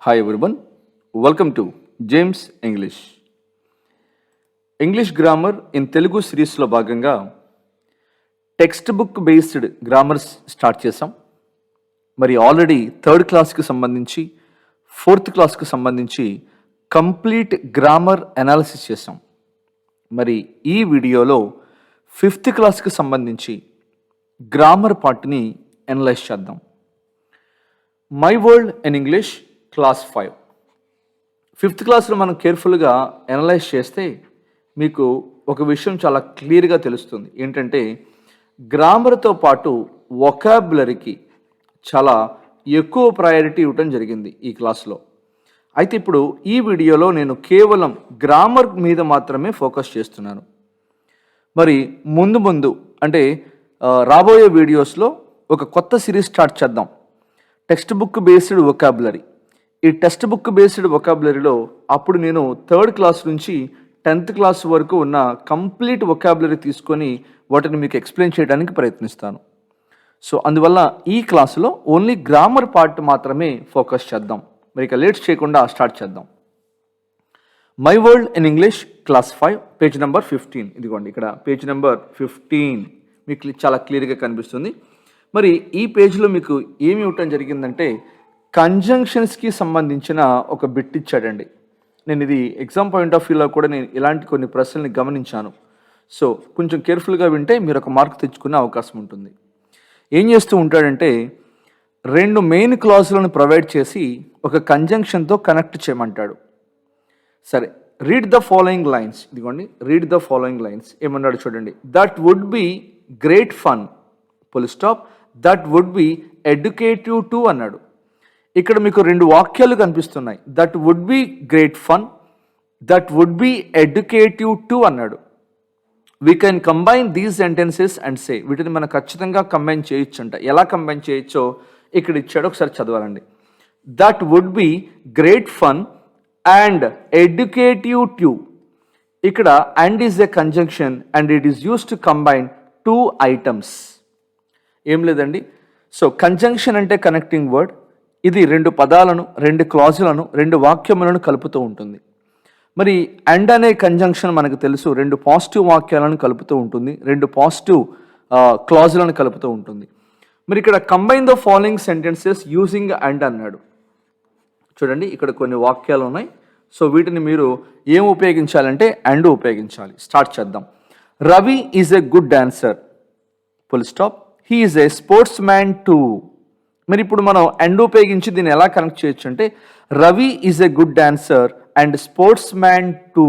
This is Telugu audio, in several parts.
Hi everyone, welcome to James English. English grammar in Telugu సిరీస్లో భాగంగా text book based grammars start చేసాం. మరి ఆల్రెడీ థర్డ్ క్లాస్కి సంబంధించి ఫోర్త్ క్లాస్కి సంబంధించి కంప్లీట్ గ్రామర్ అనాలిసిస్ చేసాం. మరి ఈ వీడియోలో ఫిఫ్త్ క్లాస్కి సంబంధించి గ్రామర్ పార్ట్ని అనలైజ్ చేద్దాం. My world in English class 5 fifth క్లాస్లో మనం కేర్ఫుల్గా అనలైజ్ చేస్తే మీకు ఒక విషయం చాలా క్లియర్గా తెలుస్తుంది. ఏంటంటే గ్రామర్తో పాటు వొకాబులరీకి చాలా ఎక్కువ ప్రయారిటీ ఇవ్వటం జరిగింది ఈ క్లాస్లో. అయితే ఇప్పుడు ఈ వీడియోలో నేను కేవలం గ్రామర్ మీద మాత్రమే ఫోకస్ చేస్తున్నాను. మరి ముందు అంటే రాబోయే వీడియోస్లో ఒక కొత్త సిరీస్ స్టార్ట్ చేద్దాం, టెక్స్ట్ బుక్ బేస్డ్ వొకాబులరీ. ఈ టెక్స్ట్ బుక్ బేస్డ్ వొకాబులరీలో అప్పుడు నేను థర్డ్ క్లాస్ నుంచి 10th క్లాస్ వరకు ఉన్న కంప్లీట్ వొకాబులరీ తీసుకొని వాటిని మీకు ఎక్స్ప్లెయిన్ చేయడానికి ప్రయత్నిస్తాను. సో అందువల్ల ఈ క్లాసులో ఓన్లీ గ్రామర్ పార్ట్ మాత్రమే ఫోకస్ చేద్దాం. మరి ఇక లేట్ చేయకుండా స్టార్ట్ చేద్దాం. My world in English class 5 page number 15. ఇదిగోండి ఇక్కడ పేజ్ నెంబర్ 15 మీకు చాలా క్లియర్గా కనిపిస్తుంది. మరి ఈ పేజ్లో మీకు ఏమి ఇవ్వటం జరిగిందంటే కంజంక్షన్స్కి సంబంధించిన ఒక బిట్ ఇచ్చాడండి. నేను ఇది ఎగ్జామ్ పాయింట్ ఆఫ్ వ్యూలో కూడా నేను ఇలాంటి కొన్ని ప్రశ్నల్ని గమనించాను. సో కొంచెం కేర్ఫుల్గా వింటే మీరు ఒక మార్క్ తెచ్చుకునే అవకాశం ఉంటుంది. ఏం చేస్తూ ఉంటాడంటే 2 మెయిన్ క్లాజులను ప్రొవైడ్ చేసి ఒక కంజంక్షన్తో కనెక్ట్ చేయమంటాడు. సరే, రీడ్ ద ఫాలోయింగ్ లైన్స్. ఇదిగోండి, రీడ్ ద ఫాలోయింగ్ లైన్స్. ఏమన్నాడు చూడండి. That would be great fun full stop, that would be educative too అన్నాడు. ఇక్కడ మీకు 2 వాక్యాలు కనిపిస్తున్నాయి. That would be great fun, that would be educative too అన్నాడు. We can combine these sentences and say. వీటిని మనం ఖచ్చితంగా కంబైన్ చేయొచ్చు అంట. ఎలా కంబైన్ చేయొచ్చో ఇక్కడ ఇచ్చాడు, ఒకసారి చదవాలండి. That would be great fun and educative too. ఇక్కడ and is a conjunction and it is use to combine 2 items. ఏం లేదండి, సో కంజంక్షన్ అంటే కనెక్టింగ్ వర్డ్. ఇది 2 పదాలను, 2 క్లాజులను, 2 వాక్యములను కలుపుతూ ఉంటుంది. మరి అండ్ అనే కంజంక్షన్ మనకు తెలుసు 2 పాజిటివ్ వాక్యాలను కలుపుతూ ఉంటుంది, 2 పాజిటివ్ క్లాజులను కలుపుతూ ఉంటుంది. మరి ఇక్కడ combine the following sentences using and అన్నాడు. చూడండి, ఇక్కడ కొన్ని వాక్యాలు ఉన్నాయి. సో వీటిని మీరు ఏం ఉపయోగించాలంటే అండ్ ఉపయోగించాలి. స్టార్ట్ చేద్దాం. Ravi is a good dancer full stop, he is a sports man two. మరి ఇప్పుడు మనం అండ్ ఉపయోగించి దీన్ని ఎలా కనెక్ట్ చేయొచ్చు అంటే Ravi is a good dancer and sportsman too.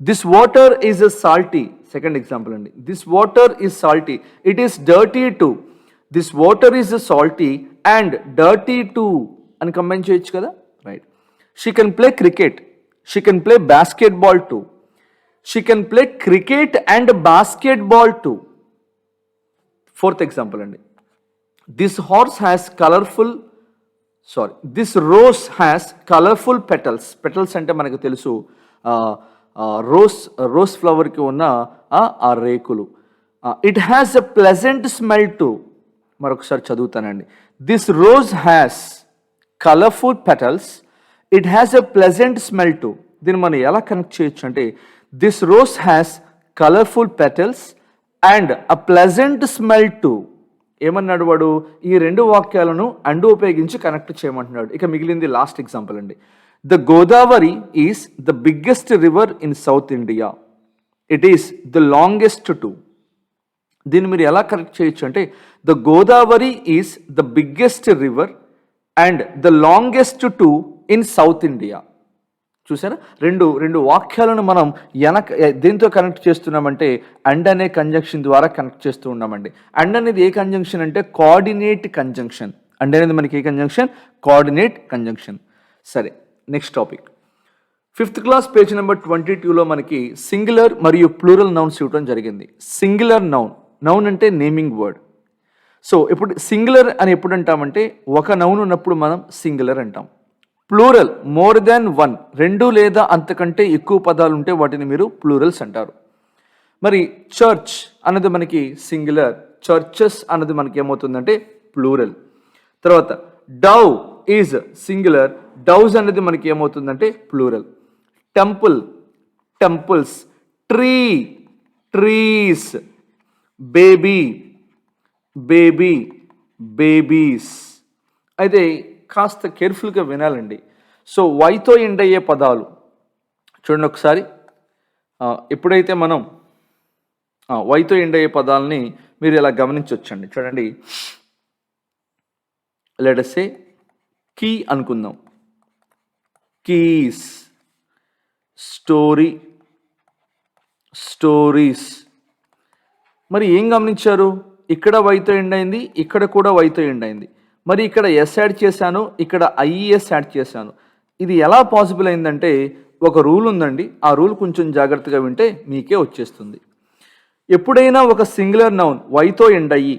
This water is a salty. Second example అండి. This water is salty, it is dirty too. This water is a salty and dirty too అని కంబైన్ చేయొచ్చు కదా, right. She can play cricket, she can play basketball too. She can play cricket and basketball too. Fourth example అండి. This horse has this rose has colourful petals. Petals అంటే మనకు తెలుసు రోజ్ ఫ్లవర్కి ఉన్న ఆ రేకులు. It has a pleasant smell too. మరొకసారి చదువుతానండి. This rose has colourful petals, it has a pleasant smell too. దీన్ని మనం ఎలా కనెక్ట్ చేయొచ్చు అంటే this rose has colourful petals and a pleasant smell too. ఏమన్నాడు వాడు? ఈ 2 వాక్యాలను అండ్ ఉపయోగించి కనెక్ట్ చేయమంటున్నాడు. ఇక మిగిలింది లాస్ట్ ఎగ్జాంపుల్ అండి. The Godavari is the biggest river in South India, it is the longest to. దీన్ని మీరు ఎలా కనెక్ట్ చేయొచ్చు అంటే the Godavari is the biggest river and the longest to in South India. చూసారా, 2 వాక్యాలను మనం దేంతో కనెక్ట్ చేస్తున్నామంటే అండ్ అనే కంజంక్షన్ ద్వారా కనెక్ట్ చేస్తూ ఉన్నామండి. అండ్ అనేది ఏ కంజంక్షన్ అంటే కోఆర్డినేట్ కంజంక్షన్. అండ్ అనేది మనకి ఏ కంజంక్షన్? Coordinate conjunction. సరే, next topic. 5th class page number 22లో మనకి సింగులర్ మరియు ప్లూరల్ నౌన్స్ ఇవ్వడం జరిగింది. సింగులర్ నౌన్ అంటే నేమింగ్ వర్డ్. సో ఇప్పుడు సింగులర్ అని ఎప్పుడు అంటామంటే ఒక నౌన్ ఉన్నప్పుడు మనం సింగులర్ అంటాం. ప్లూరల్ మోర్ దాన్ 1, 2 లేదా అంతకంటే ఎక్కువ పదాలు ఉంటే వాటిని మీరు ప్లూరల్స్ అంటారు. మరి చర్చ్ అన్నది మనకి సింగులర్, చర్చెస్ అన్నది మనకి ఏమవుతుందంటే ప్లూరల్. తర్వాత డవ్ ఈజ్ సింగులర్, డౌస్ అనేది మనకి ఏమవుతుందంటే plural. Temple, temples. Tree, trees. Baby, baby, babies. అయితే కాస్త కేర్ఫుల్గా వినాలండి. సో వైతో ఎండ్ అయ్యే పదాలు చూడండి ఒకసారి. ఎప్పుడైతే మనం వైతో ఎండ్ అయ్యే పదాలని మీరు ఇలా గమనించవచ్చండి. చూడండి, లెట్ us say కీ అనుకుందాం. కీస్. Story, stories. మరి ఏం గమనించారు? ఇక్కడ వైతో ఎండ్ అయింది, ఇక్కడ కూడా వైతో ఎండ్ అయింది. మరి ఇక్కడ ఎస్ యాడ్ చేశాను, ఇక్కడ ఐఈఎస్ యాడ్ చేశాను. ఇది ఎలా పాసిబుల్ అయిందంటే ఒక రూల్ ఉందండి. ఆ రూల్ కొంచెం జాగ్రత్తగా వింటే మీకే వచ్చేస్తుంది. ఎప్పుడైనా ఒక సింగులర్ నౌన్ వైతో ఎండ్ అయ్యి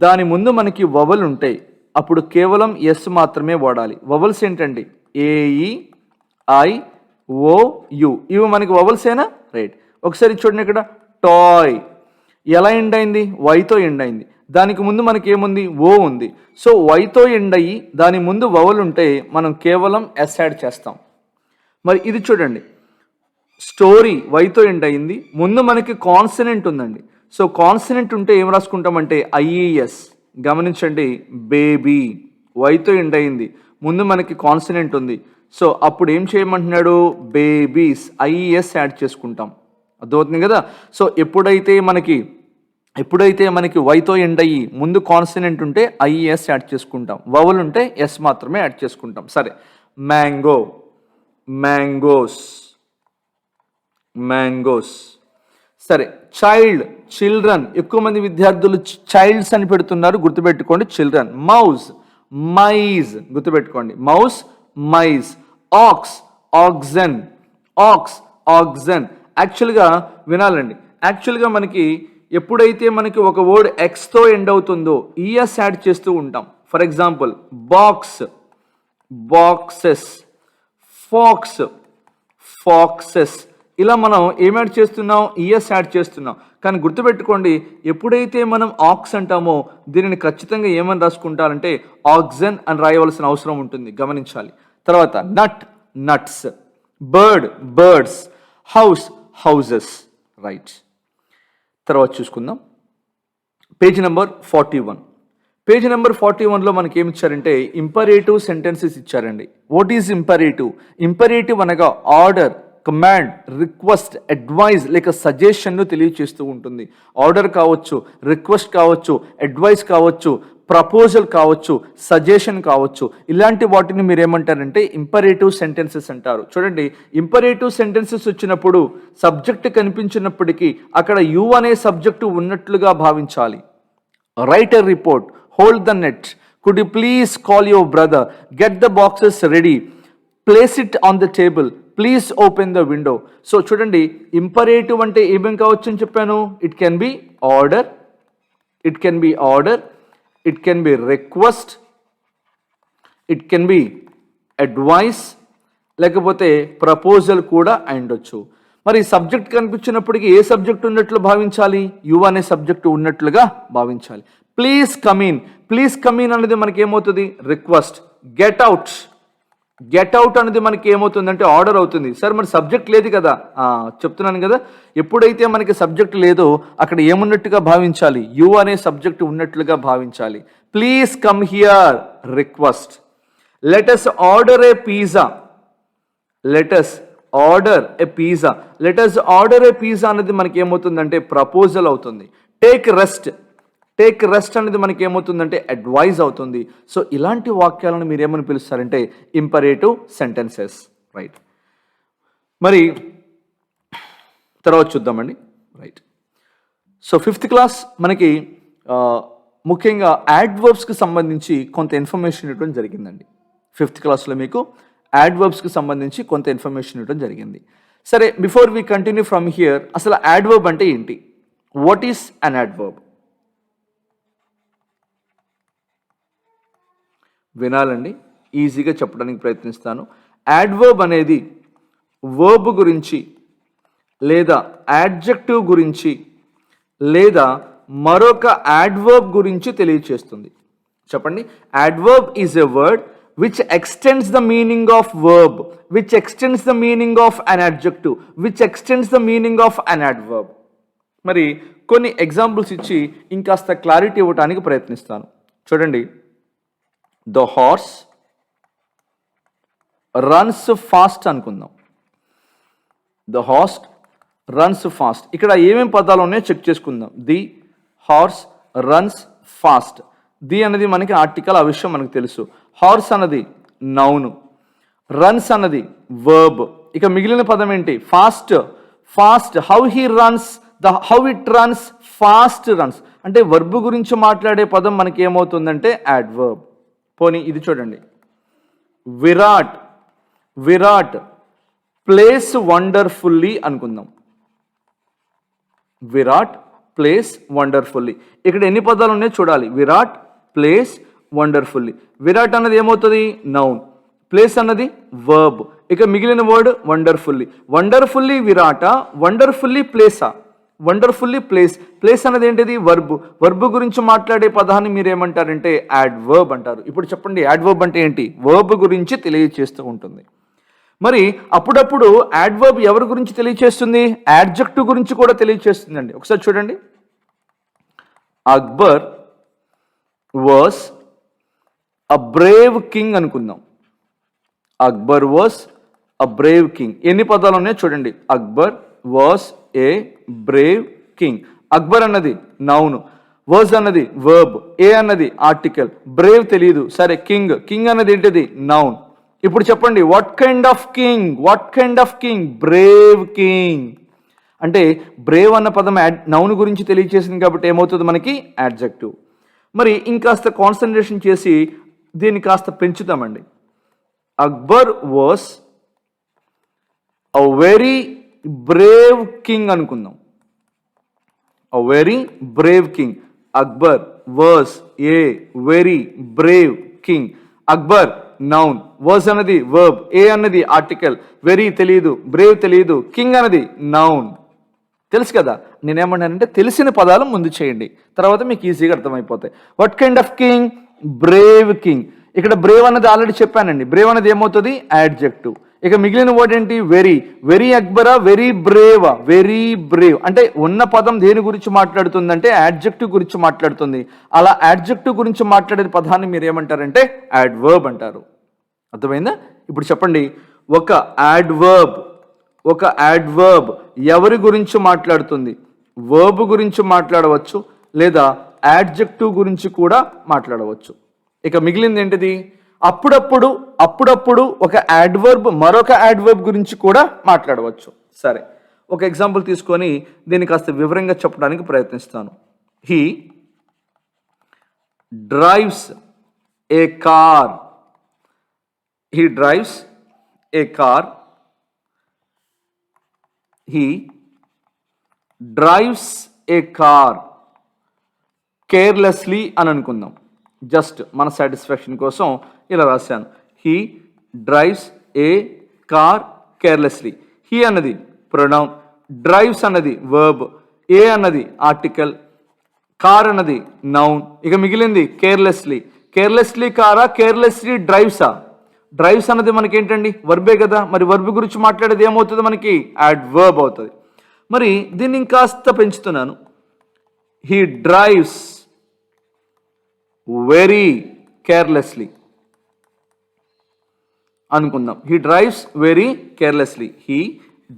దాని ముందు మనకి వవల్ ఉంటాయి, అప్పుడు కేవలం ఎస్ మాత్రమే వాడాలి. వవల్స్ ఏంటండి? A E, I, O, U. ఇవి మనకి వవల్సేనా? రైట్. ఒకసారి చూడండి, ఇక్కడ టాయ్ ఎలా ఎండ్ అయింది? వైతో ఎండ్ అయింది. దానికి ముందు మనకి ఏముంది? ఓ ఉంది. సో వైతో ఎండ్ అయ్యి దాని ముందు వవల్ ఉంటే మనం కేవలం ఎస్ యాడ్ చేస్తాం. మరి ఇది చూడండి, స్టోరీ వైతో ఎండ్ అయింది, ముందు మనకి కాన్సనెంట్ ఉందండి. సో కాన్సనెంట్ ఉంటే ఏం రాసుకుంటామంటే ఐఈఎస్. గమనించండి, బేబీ వైతో ఎండ్ అయింది, ముందు మనకి కాన్సనెంట్ ఉంది. సో అప్పుడు ఏం చేయమంటున్నాడు? బేబీస్, ఐఈఎస్ యాడ్ చేసుకుంటాం. అర్థమవుతుంది కదా? సో ఎప్పుడైతే మనకి వైతో ఎండ్ అయ్యి ముందు కాన్సనెంట్ ఉంటే ఐఈఎస్ యాడ్ చేసుకుంటాం, వవల్ ఉంటే ఎస్ మాత్రమే యాడ్ చేసుకుంటాం. సరే, మ్యాంగో, మ్యాంగోస్, మ్యాంగోస్. సరే, చైల్డ్, చిల్డ్రన్. ఎక్కువ మంది విద్యార్థులు చైల్డ్స్ అని పెడుతున్నారు, గుర్తుపెట్టుకోండి, చిల్డ్రన్. మౌస్, మైజ్, గుర్తుపెట్టుకోండి, mouse, mice. Ox, oxen, ox, oxen. యాక్చువల్గా వినాలండి, యాక్చువల్గా మనకి ఎప్పుడైతే మనకి ఒక వర్డ్ ఎక్స్తో ఎండ్ అవుతుందో ఈఎస్ యాడ్ చేస్తూ ఉంటాం. For example, box, boxes. Fox, foxes. ఇలా మనం ఏం యాడ్ చేస్తున్నాం? ఈఎస్ యాడ్ చేస్తున్నాం. కానీ గుర్తుపెట్టుకోండి, ఎప్పుడైతే మనం ఆక్స్ అంటామో దీనిని ఖచ్చితంగా ఏమని రాసుకుంటారంటే ఆక్సెన్ అని రాయవలసిన అవసరం ఉంటుంది, గమనించాలి. తర్వాత nut, nuts. Bird, birds. House, houses. Right. తర్వాత చూసుకుందాం పేజ్ నెంబర్ 41. పేజ్ నెంబర్ 41లో మనకి ఏమి ఇచ్చారంటే ఇంపరేటివ్ సెంటెన్సెస్ ఇచ్చారండి. What is imperative? ఇంపరేటివ్ అనగా ఆర్డర్, కమాండ్, రిక్వెస్ట్, అడ్వైజ్ లేక సజెషన్ను తెలియచేస్తూ ఉంటుంది. ఆర్డర్ కావచ్చు, రిక్వెస్ట్ కావచ్చు, అడ్వైస్ కావచ్చు, ప్రపోజల్ కావచ్చు, సజెషన్ కావచ్చు. ఇలాంటి వాటిని మీరు ఏమంటారంటే ఇంపరేటివ్ సెంటెన్సెస్ అంటారు. చూడండి, ఇంపరేటివ్ సెంటెన్సెస్ వచ్చినప్పుడు సబ్జెక్ట్ కనిపించినప్పటికీ అక్కడ యు అనే సబ్జెక్టు ఉన్నట్లుగా భావించాలి. Right a report, hold the net, could you please call your brother, get the boxes ready, place it on the table, please open the window. So చూడండి, ఇంపరేటివ్ అంటే ఏమేం కావచ్చు అని చెప్పాను? It can be order, it can be order, it can be request, it can be advice, లేకపోతే ప్రపోజల్ కూడా అయ్యుండొచ్చు. మరి సబ్జెక్ట్ కనిపించినప్పటికీ ఏ సబ్జెక్ట్ ఉన్నట్లు భావించాలి? యు అనే సబ్జెక్టు ఉన్నట్లుగా భావించాలి. ప్లీజ్ కమిన్, ప్లీజ్ కమిన్ అనేది మనకి ఏమవుతుంది? Request. Get out, get out అనేది మనకి ఏమవుతుందంటే ఆర్డర్ అవుతుంది. సార్ మరి సబ్జెక్ట్ లేదు కదా? చెప్తున్నాను కదా, ఎప్పుడైతే మనకి సబ్జెక్ట్ లేదో అక్కడ ఏమున్నట్టుగా భావించాలి? యు అనే సబ్జెక్ట్ ఉన్నట్లుగా భావించాలి. Please come here, request. Let us order A pizza, let us order A pizza. Let us order A pizza అనేది మనకి ఏమవుతుందంటే ప్రపోజల్ అవుతుంది. టేక్ రెస్ట్, టేక్ రెస్ట్ అనేది మనకి ఏమవుతుందంటే అడ్వైజ్ అవుతుంది. సో ఇలాంటి వాక్యాలను మీరు ఏమని పిలుస్తారంటే ఇంపరేటివ్ సెంటెన్సెస్. రైట్. మరి తర్వాత చూద్దామండి. రైట్. సో 5th క్లాస్ మనకి ముఖ్యంగా యాడ్వర్బ్స్కి సంబంధించి కొంత ఇన్ఫర్మేషన్ ఇవ్వడం జరిగిందండి. 5th క్లాస్లో మీకు యాడ్వర్బ్స్కి సంబంధించి కొంత ఇన్ఫర్మేషన్ ఇవ్వడం జరిగింది. సరే, before we continue from here, అసలు యాడ్వర్బ్ అంటే ఏంటి? What is an adverb? వినాలండి, ఈజీగా చెప్పడానికి ప్రయత్నిస్తాను. యాడ్వర్బ్ అనేది వర్బ్ గురించి లేదా యాడ్జెక్టివ్ గురించి లేదా మరొక యాడ్వర్బ్ గురించి తెలియచేస్తుంది. చెప్పండి. Adverb is a word which extends the meaning of verb, which extends the meaning of an adjective, which extends the meaning of an adverb. మరి కొన్ని ఎగ్జాంపుల్స్ ఇచ్చి ఇంకాస్త క్లారిటీ ఇవ్వడానికి ప్రయత్నిస్తాను. చూడండి, ద హార్స్ రన్స్ ఫాస్ట్ అనుకుందాం. The horse runs fast. ఇక్కడ ఏమేమి పదాలు ఉన్నాయో చెక్ చేసుకుందాం. The horse runs fast. The అనేది మనకి ఆర్టికల్, ఆ విషయం మనకు తెలుసు. హార్స్ అన్నది నౌను, రన్స్ అన్నది వర్బ్. ఇక మిగిలిన పదం ఏంటి? Fast. Fast, how he runs, how it runs, fast runs. అంటే వర్బ్ గురించి మాట్లాడే పదం మనకి ఏమవుతుందంటే యాడ్వర్బ్. పోనీ ఇది చూడండి, విరాట్. విరాట్ ప్లేస్ వండర్ఫుల్లీ అనుకుందాం. Virat place wonderfully. ఇక్కడ ఎన్ని పదాలు ఉన్నాయో చూడాలి. Virat place wonderfully. విరాట్ అన్నది ఏమవుతుంది? నౌన్. ప్లేస్ అన్నది వర్బ్. ఇక మిగిలిన వర్డ్ వండర్ఫుల్లీ. వండర్ఫుల్లీ విరాట, వండర్ఫుల్లీ ప్లేసా? Wonderfully place. ప్లేస్ అన్నది ఏంటిది? వర్బ్. వర్బ్ గురించి మాట్లాడే పదాన్ని మీరు ఏమంటారంటే యాడ్వర్బ్ అంటారు. ఇప్పుడు చెప్పండి, యాడ్వర్బ్ అంటే ఏంటి? వర్బ్ గురించి తెలియజేస్తూ ఉంటుంది. మరి అప్పుడప్పుడు యాడ్వర్బ్ ఎవరి గురించి తెలియజేస్తుంది? యాడ్జెక్టివ్ గురించి కూడా తెలియజేస్తుందండి. ఒకసారి చూడండి, Akbar was a brave king అనుకుందాం. Akbar was a brave king. ఎన్ని పదాలు ఉన్నాయో చూడండి. Akbar was a brave king. Akbar అన్నది నౌను, వాస్ అన్నది వర్బ్, ఏ అన్నది ఆర్టికల్, బ్రేవ్ తెలియదు. సరే, కింగ్. కింగ్ అన్నది ఏంటిది? నౌన్. ఇప్పుడు చెప్పండి, what kind of king? What kind of king? Brave king. అంటే బ్రేవ్ అన్న పదం నౌన్ గురించి తెలియజేసింది కాబట్టి ఏమవుతుంది మనకి? యాడ్జెక్టివ్. మరి ఇంకాస్త కాన్సన్ట్రేషన్ చేసి దీన్ని కాస్త పెంచుతామండి. Akbar was a very brave king అనుకుందాం. A very brave king. Akbar was a very brave king. Akbar noun, was అన్నది వర్బ్, ఏ అన్నది ఆర్టికల్, వెరీ తెలియదు, బ్రేవ్ తెలియదు, కింగ్ అన్నది నౌన్. తెలుసు కదా? నేనేమన్నానంటే తెలిసిన పదాలు ముందు చేయండి, తర్వాత మీకు ఈజీగా అర్థమైపోతాయి. What kind of king? Brave king. ఇక్కడ బ్రేవ్ అన్నది ఆల్రెడీ చెప్పానండి. బ్రేవ్ అనేది ఏమవుతుంది? యాడ్జెక్టివ్. ఇక మిగిలిన వర్డ్ ఏంటి? వెరీ. వెరీ అక్బరా, వెరీ బ్రేవా? Very brave. అంటే ఉన్న పదం దేని గురించి మాట్లాడుతుందంటే యాడ్జెక్టివ్ గురించి మాట్లాడుతుంది. అలా యాడ్జెక్టివ్ గురించి మాట్లాడే పదాన్ని మీరు ఏమంటారంటే యాడ్వర్బ్ అంటారు. అర్థమైందా? ఇప్పుడు చెప్పండి, ఒక యాడ్వర్బ్ ఎవరి గురించి మాట్లాడుతుంది? వర్బ్ గురించి మాట్లాడవచ్చు, లేదా యాడ్జెక్టివ్ గురించి కూడా మాట్లాడవచ్చు. ఇక మిగిలింది ఏంటిది? అప్పుడప్పుడు ఒక యాడ్వర్బ్ మరొక యాడ్వర్బ్ గురించి కూడా మాట్లాడవచ్చు. సరే, ఒక ఎగ్జాంపుల్ తీసుకొని దీన్ని కాస్త వివరంగా చెప్పడానికి ప్రయత్నిస్తాను. He drives A car. He drives A car. He drives A car carelessly అని అనుకుందాం. జస్ట్ మన సాటిస్ఫాక్షన్ కోసం ఇలా రాశాను. He drives A car carelessly. He అన్నది ప్రొనౌన్, డ్రైవ్స్ అన్నది వర్బ్, ఏ అన్నది ఆర్టికల్, కార్ అన్నది నౌన్. ఇక మిగిలింది కేర్లెస్లీ. కేర్లెస్లీ కారా, కేర్లెస్లీ డ్రైవ్సా? డ్రైవ్స్ అన్నది మనకి ఏంటండి? వర్బే కదా. మరి వర్బ్ గురించి మాట్లాడేది ఏమవుతుంది మనకి? యాడ్వర్బ్ అవుతుంది. మరి దీన్ని ఇంకాస్త పెంచుతున్నాను. హీ డ్రైవ్స్ వెరీ కేర్లెస్లీ అనుకుందాం. He drives very carelessly. He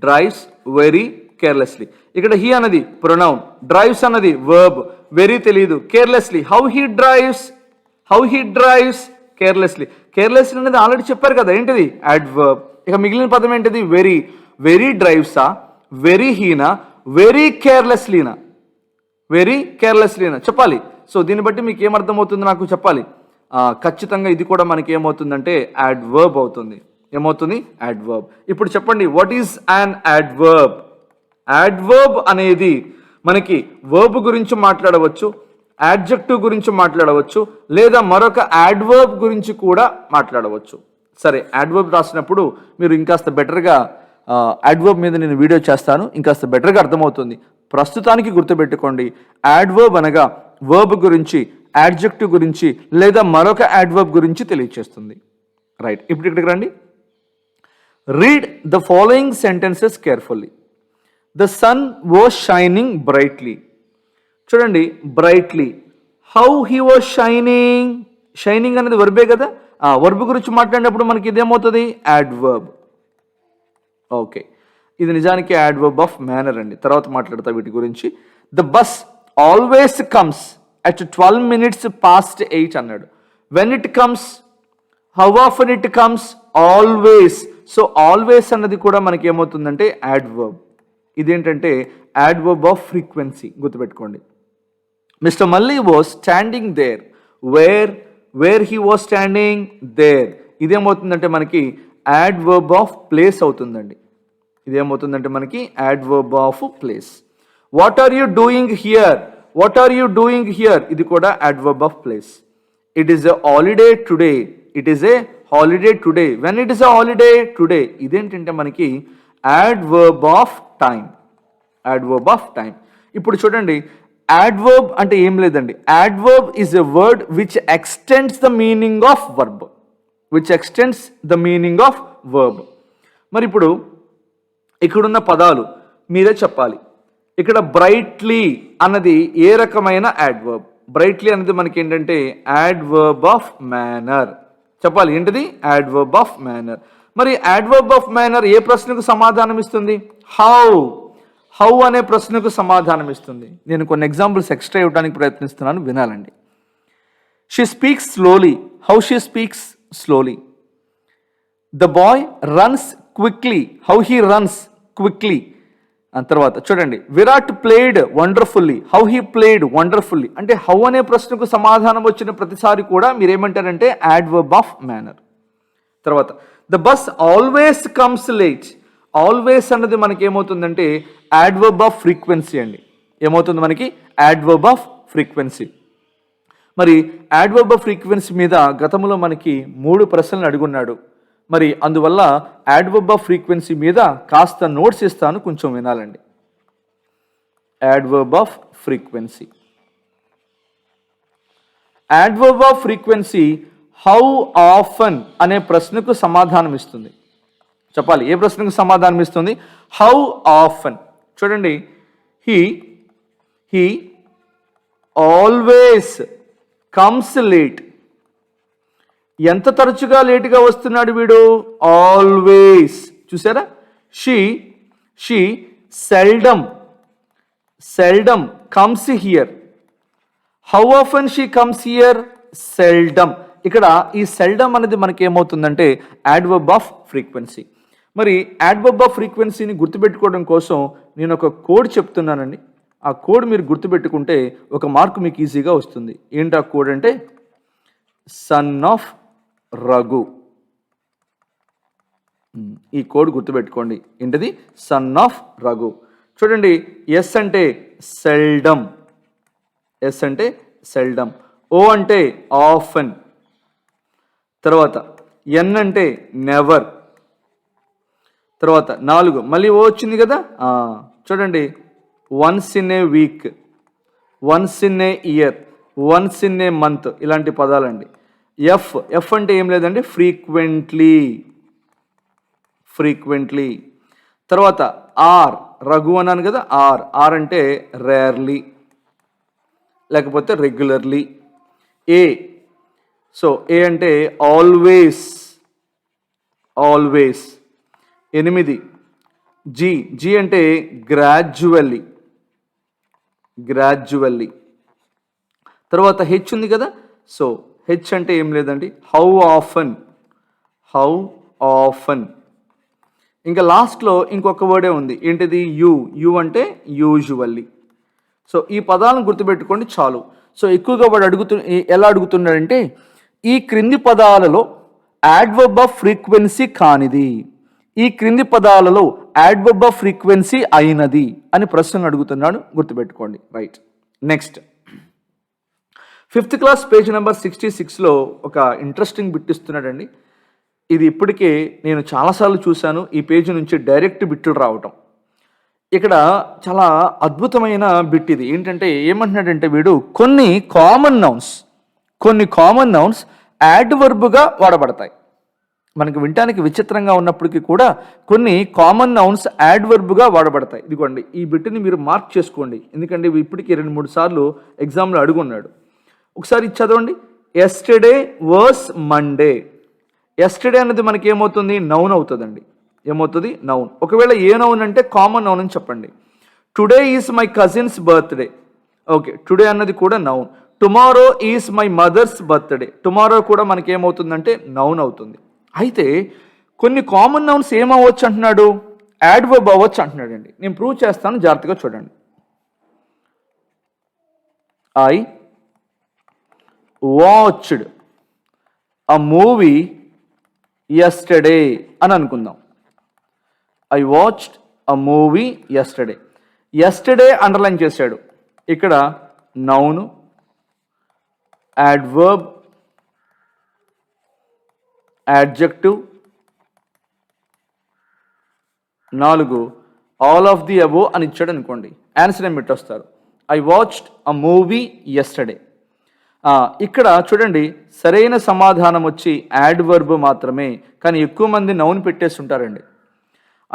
drives very carelessly. ఇక్కడ హీ అన్నది ప్రొనౌన్, డ్రైవ్స్ అన్నది వర్బ్, వెరీ తెలియదు, carelessly. How he drives carelessly. Carelessly అనేది ఆల్రెడీ చెప్పారు కదా, ఏంటిది? యాడ్వర్బ్. ఇక మిగిలిన పదం ఏంటిది? వెరీ. వెరీ డ్రైవ్సా, వెరీ హీనా, వెరీ కేర్లెస్లీనా? వెరీ కేర్లెస్లీనా చెప్పాలి. సో దీన్ని బట్టి మీకు ఏమర్థమవుతుంది నాకు చెప్పాలి. ఖచ్చితంగా ఇది కూడా మనకి ఏమవుతుందంటే యాడ్వర్బ్ అవుతుంది. ఏమవుతుంది? యాడ్వర్బ్. ఇప్పుడు చెప్పండి, what is an adverb? Adverb అనేది మనకి వర్బ్ గురించి మాట్లాడవచ్చు, యాడ్జెక్టివ్ గురించి మాట్లాడవచ్చు, లేదా మరొక యాడ్వర్బ్ గురించి కూడా మాట్లాడవచ్చు. సరే, యాడ్వర్బ్ రాసినప్పుడు మీరు ఇంకాస్త బెటర్గా యాడ్వర్బ్ మీద నేను వీడియో చేస్తాను, ఇంకాస్త బెటర్గా అర్థమవుతుంది. ప్రస్తుతానికి గుర్తుపెట్టుకోండి, యాడ్వర్బ్ అనగా వర్బ్ గురించి, యాడ్జెక్టివ్ గురించి, లేదా మరొక యాడ్వర్బ్ గురించి తెలియజేస్తుంది. రైట్, ఇప్పుడు ఇక్కడికి రండి. Read the following sentences carefully. The sun was shining brightly. చూడండి, brightly, how he was shining. Shining అనేది వర్బే కదా. వర్బ్ గురించి మాట్లాడినప్పుడు మనకి ఇదేమవుతుంది, యాడ్వర్బ్. ఓకే, ఇది నిజానికి యాడ్వర్బ్ ఆఫ్ మేనర్ అండి, తర్వాత మాట్లాడతా వీటి గురించి. The bus always comes at 12 minutes past 8 అన్నాడు. When it comes, how often it comes, always. So always అన్నది కూడా మనకి ఏమవుతుందంటే యాడ్వర్బ్. ఇదేంటంటే యాడ్వర్బ్ ఆఫ్ ఫ్రీక్వెన్సీ, గుర్తుపెట్టుకోండి. Mister Malli was standing there. Where he was standing there. ఇదేమవుతుందంటే మనకి యాడ్వర్బ్ ఆఫ్ ప్లేస్ అవుతుందండి. ఇదేమవుతుందంటే మనకి adverb of place. What are you doing here, what are you doing here, ఇది కూడా adverb of place. It is a holiday today, it is a holiday today. When it is a holiday today, ఇదేంటంటే మనకి adverb of time, adverb of time. ఇప్పుడు చూడండి, యాడ్వర్బ్ అంటే ఏం లేదండి, adverb is a word which extends the meaning of verb, which extends the meaning of verb. మరి ఇప్పుడు ఇక్కడున్న పదాలు మీరే చెప్పాలి. ఇక్కడ బ్రైట్లీ అన్నది ఏ రకమైన యాడ్వర్బ్? బ్రైట్లీ అనేది మనకి ఏంటంటే యాడ్వర్బ్ ఆఫ్ మేనర్. చెప్పాలి ఏంటిది, యాడ్వర్బ్ ఆఫ్ మేనర్. మరి యాడ్వర్బ్ ఆఫ్ మేనర్ ఏ ప్రశ్నకు సమాధానం ఇస్తుంది? హౌ అనే ప్రశ్నకు సమాధానం ఇస్తుంది. నేను కొన్ని ఎగ్జాంపుల్స్ ఎక్స్ట్రా ఇవ్వడానికి ప్రయత్నిస్తున్నాను, వినాలండి. She speaks slowly, how she speaks slowly. The boy runs quickly, how he runs quickly. తర్వాత చూడండి, Virat played wonderfully, how he played wonderfully. అంటే హౌ అనే ప్రశ్నకు సమాధానం వచ్చిన ప్రతిసారి కూడా మీరేమంటారంటే యాడ్వర్బ్ ఆఫ్ మేనర్. తర్వాత the bus always comes late. Always అన్నది మనకి ఏమవుతుందంటే యాడ్వర్బ్ ఆఫ్ ఫ్రీక్వెన్సీ అండి. ఏమవుతుంది మనకి, యాడ్వర్బ్ ఆఫ్ ఫ్రీక్వెన్సీ. మరి యాడ్వర్బ్ ఆఫ్ ఫ్రీక్వెన్సీ మీద గతంలో మనకి 3 ప్రశ్నలు అడుగున్నాడు. మరి అందువల్ల యాడ్వర్బ్ ఆఫ్ ఫ్రీక్వెన్సీ మీద కాస్త నోట్స్ ఇస్తాను, కొంచెం వినాలండి. Adverb of frequency. Adverb of frequency how often అనే ప్రశ్నకు సమాధానం ఇస్తుంది. చెప్పాలి, ఏ ప్రశ్నకు సమాధానం ఇస్తుంది? How often. చూడండి, హీ ఆల్వేస్ కమ్స్ లేట్. ఎంత తరచుగా లేటుగా వస్తున్నాడు వీడు? ఆల్వేస్. చూసారా? She seldom comes here. How often she comes here? Seldom. ఇక్కడ ఈ సెల్డమ్ అనేది మనకి ఏమవుతుందంటే యాడ్వర్బ్ ఆఫ్ ఫ్రీక్వెన్సీ. మరి యాడ్వర్బ్ ఆఫ్ ఫ్రీక్వెన్సీని గుర్తుపెట్టుకోవడం కోసం నేను ఒక కోడ్ చెప్తున్నానండి. ఆ కోడ్ మీరు గుర్తుపెట్టుకుంటే 1 మార్కు మీకు ఈజీగా వస్తుంది. ఏంటి ఆ కోడ్ అంటే సన్ ఆఫ్ రఘు. ఈ కోడ్ గుర్తుపెట్టుకోండి. ఏంటిది? Son of Raghu. చూడండి, ఎస్ అంటే సెల్డమ్, ఎస్ అంటే సెల్డమ్. ఓ అంటే ఆఫన్. తర్వాత ఎన్ అంటే నెవర్. తర్వాత 4 మళ్ళీ ఓ వచ్చింది కదా. చూడండి, once in a week, once in a year, once in a month, ఇలాంటి పదాలండి. ఎఫ్ అంటే ఏం లేదండి, ఫ్రీక్వెంట్లీ. తర్వాత ఆర్, రఘు అన్నాను కదా, ఆర్ అంటే రేర్లీ లేకపోతే రెగ్యులర్లీ. ఏ ఏ అంటే ఆల్వేస్. 8 జీ అంటే గ్రాడ్యువల్లీ. తర్వాత హెచ్ ఉంది కదా. సో హెచ్ అంటే ఏం లేదండి, హౌ ఆఫన్. ఇంకా లాస్ట్లో ఇంకొక వర్డే ఉంది. ఏంటిది? యు అంటే యూజువల్లీ. సో ఈ పదాలను గుర్తుపెట్టుకోండి చాలు. సో ఎక్కువగా వాడు ఎలా అడుగుతున్నాడంటే ఈ క్రింది పదాలలో యాడ్వర్బ్ ఆఫ్ ఫ్రీక్వెన్సీ కానిది, ఈ క్రింది పదాలలో యాడ్వర్బ్ ఆఫ్ ఫ్రీక్వెన్సీ అయినది అని ప్రశ్నలు అడుగుతున్నాడు, గుర్తుపెట్టుకోండి. Right, next 5th class page number 66లో ఒక ఇంట్రెస్టింగ్ బిట్ ఇస్తున్నాడండి. ఇది ఇప్పటికే నేను చాలాసార్లు చూశాను. ఈ పేజీ నుంచి డైరెక్ట్ బిట్టులు రావటం. ఇక్కడ చాలా అద్భుతమైన బిట్ ఇది. ఏంటంటే ఏమంటున్నాడంటే వీడు కొన్ని కామన్ నౌన్స్ యాడ్వర్బ్గా వాడబడతాయి. మనకు వినటానికి విచిత్రంగా ఉన్నప్పటికీ కూడా కొన్ని కామన్ నౌన్స్ యాడ్వర్బ్గా వాడబడతాయి. ఇదిగోండి, ఈ బిట్ని మీరు మార్క్ చేసుకోండి, ఎందుకంటే ఇవి ఇప్పటికీ 2-3 సార్లు ఎగ్జామ్లో అడుగున్నాడు. ఒకసారి చదవండి. Yesterday verse Monday. ఎస్టర్డే అనేది మనకి ఏమవుతుంది? నౌన్ అవుతుందండి. ఏమవుతుంది? నౌన్. ఒకవేళ ఏ నౌన్ అంటే కామన్ నౌన్ అని చెప్పండి. Today is my cousins birthday. Okay, today అన్నది కూడా noun. Tomorrow is my mother's birthday. Tomorrow కూడా మనకి ఏమవుతుందంటే నౌన్ అవుతుంది. అయితే కొన్ని కామన్ నౌన్స్ ఏమవ్వచ్చు అంటున్నాడు? యాడ్వర్బ్ అవ్వచ్చు అంటున్నాడండి. నేను ప్రూవ్ చేస్తాను, జాగ్రత్తగా చూడండి. I watched a movie yesterday అని అనుకుందాం. I watched a movie yesterday. Yesterday underline చేశాడు. ఇక్కడ noun, adverb, adjective, 4 all of the above అని ఇచ్చాడు అనుకోండి. ఆన్సర్ ఏం పెట్టొస్తారు? I watched a movie yesterday. ఇక్కడ చూడండి, సరైన సమాధానం వచ్చి యాడ్వర్బ్ మాత్రమే, కానీ ఎక్కువ మంది నౌన్ పెట్టేసి ఉంటారండి.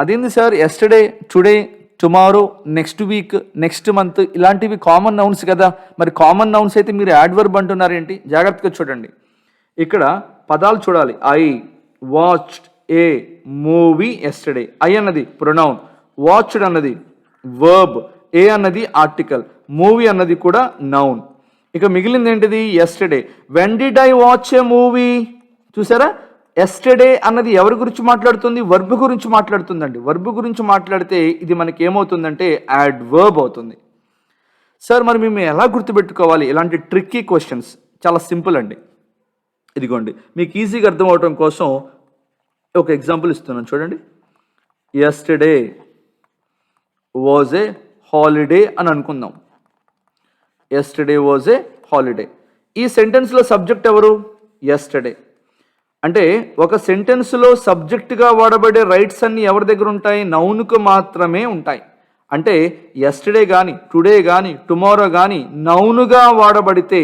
అదేంది sir, yesterday, today, tomorrow, next week, next month ఇలాంటివి కామన్ నౌన్స్ కదా, మరి కామన్ నౌన్స్ అయితే మీరు యాడ్వర్బ్ అంటున్నారేంటి? జాగ్రత్తగా చూడండి, ఇక్కడ పదాలు చూడాలి. I watched a movie yesterday. I అన్నది ప్రొనౌన్, వాచ్డ్ అన్నది వర్బ్, ఏ అన్నది ఆర్టికల్, మూవీ అన్నది కూడా నౌన్. ఇక మిగిలింది ఏంటిది? Yesterday. When did I watch A movie? చూసారా, ఎస్టర్డే అన్నది ఎవరి గురించి మాట్లాడుతుంది? వర్బ్ గురించి మాట్లాడుతుందండి. వర్బ్ గురించి మాట్లాడితే ఇది మనకి ఏమవుతుందంటే యాడ్వర్బ్ అవుతుంది. సార్ మరి మేము ఎలా గుర్తుపెట్టుకోవాలి ఇలాంటి ట్రిక్కీ క్వశ్చన్స్? చాలా సింపుల్ అండి. ఇదిగోండి, మీకు ఈజీగా అర్థం అవటం కోసం ఒక ఎగ్జాంపుల్ ఇస్తున్నాను చూడండి. యస్టర్డే వాజ్ ఏ హాలిడే అని అనుకుందాం. Yesterday was a holiday. ఈ సెంటెన్స్లో సబ్జెక్ట్ ఎవరు? యస్టర్డే. అంటే ఒక సెంటెన్స్లో సబ్జెక్ట్గా వాడబడే రైట్స్ అన్నీ ఎవరి దగ్గర ఉంటాయి? నౌన్కు మాత్రమే ఉంటాయి. అంటే యస్టర్డే కానీ, టుడే కానీ, టుమారో కానీ నౌనుగా వాడబడితే,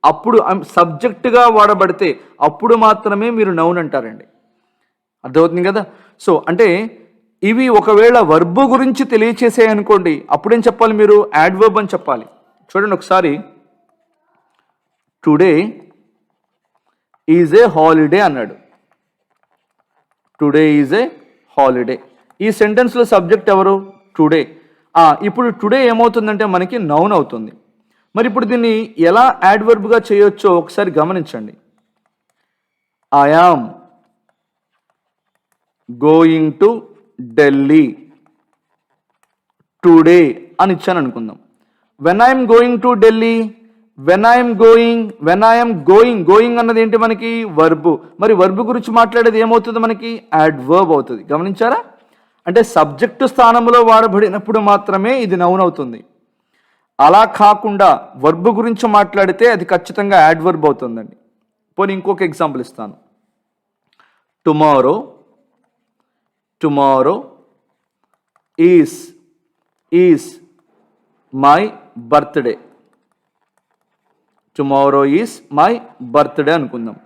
అప్పుడు సబ్జెక్టుగా వాడబడితే అప్పుడు మాత్రమే మీరు నౌన్ అంటారండి. అర్థమవుతుంది కదా? సో అంటే ఇవి ఒకవేళ వర్బ్ గురించి తెలియచేసాయి అనుకోండి, అప్పుడేం చెప్పాలి మీరు? యాడ్వర్బ్ అని చెప్పాలి. చూడండి ఒకసారి, టుడే ఈజ్ ఏ హాలిడే అన్నాడు. Today is a holiday. ఈ సెంటెన్స్లో సబ్జెక్ట్ ఎవరు? టుడే. ఇప్పుడు టుడే ఏమవుతుందంటే మనకి నౌన్ అవుతుంది. మరి ఇప్పుడు దీన్ని ఎలా యాడ్వర్బ్గా చేయొచ్చో ఒకసారి గమనించండి. I am going to Delhi today అని ఇచ్చాను అనుకుందాం. When I'm going to Delhi, when I'm going అన్నది ఏంటి మనకి? వర్బు. మరి వర్బు గురించి మాట్లాడేది ఏమవుతుంది మనకి? యాడ్వర్బ్ అవుతుంది. గమనించారా? అంటే సబ్జెక్టు స్థానంలో వాడబడినప్పుడు మాత్రమే ఇది నౌన్ అవుతుంది. అలా కాకుండా వర్బ్ గురించి మాట్లాడితే అది ఖచ్చితంగా యాడ్వర్బ్ అవుతుందండి. పోనీ ఇంకొక ఎగ్జాంపుల్ ఇస్తాను. Tomorrow is my birthday. Tomorrow is my birthday అనుకుందాం.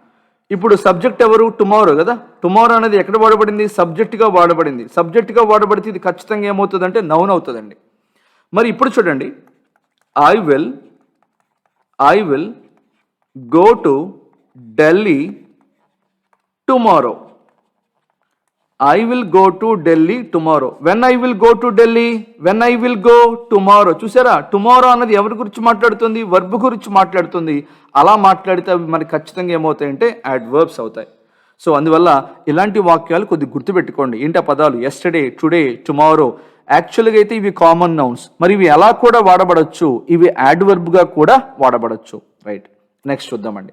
ఇప్పుడు సబ్జెక్ట్ ఎవరు? టుమారో కదా. టుమారో అనేది ఎక్కడ వాడబడింది? సబ్జెక్ట్గా వాడబడింది. సబ్జెక్ట్గా వాడబడితే ఇది ఖచ్చితంగా ఏమవుతుందంటే నౌన్ అవుతుందండి. మరి ఇప్పుడు చూడండి, I will go to Delhi tomorrow. I will go to Delhi tomorrow. When I will go to Delhi? When I will go tomorrow. చూసారా, టుమారో అన్నది ఎవరి గురించి మాట్లాడుతుంది? వర్బ్ గురించి మాట్లాడుతుంది. అలా మాట్లాడితే అవి మనకి ఖచ్చితంగా ఏమవుతాయంటే యాడ్వర్బ్స్ అవుతాయి. సో అందువల్ల ఇలాంటి వాక్యాలు కొద్దిగా గుర్తుపెట్టుకోండి. ఏంటి ఆ పదాలు? Yesterday, today, tomorrow. యాక్చువల్గా అయితే ఇవి కామన్ నౌన్స్. మరి ఇవి ఎలా కూడా వాడబడచ్చు? ఇవి యాడ్వర్బ్గా కూడా వాడబడచ్చు. రైట్, నెక్స్ట్ చూద్దామండి.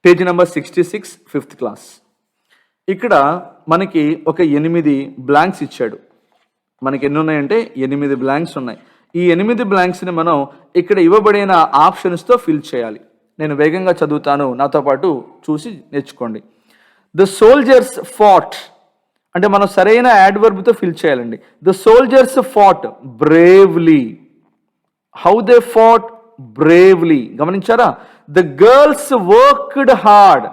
Page number 66, 5th class. ఇక్కడ మనకి ఒక 8 బ్లాంక్స్ ఇచ్చాడు. మనకి ఎన్ని ఉన్నాయంటే 8 బ్లాంక్స్ ఉన్నాయి. ఈ 8 బ్లాంక్స్ని మనం ఇక్కడ ఇవ్వబడిన ఆప్షన్స్తో ఫిల్ చేయాలి. నేను వేగంగా చదువుతాను, నాతో పాటు చూసి నేర్చుకోండి. ద సోల్జర్స్ ఫాట్, అంటే మనం సరైన యాడ్వర్బ్తో ఫిల్ చేయాలండి. The soldiers fought bravely. How they fought? Bravely. గమనించారా? The girls worked hard.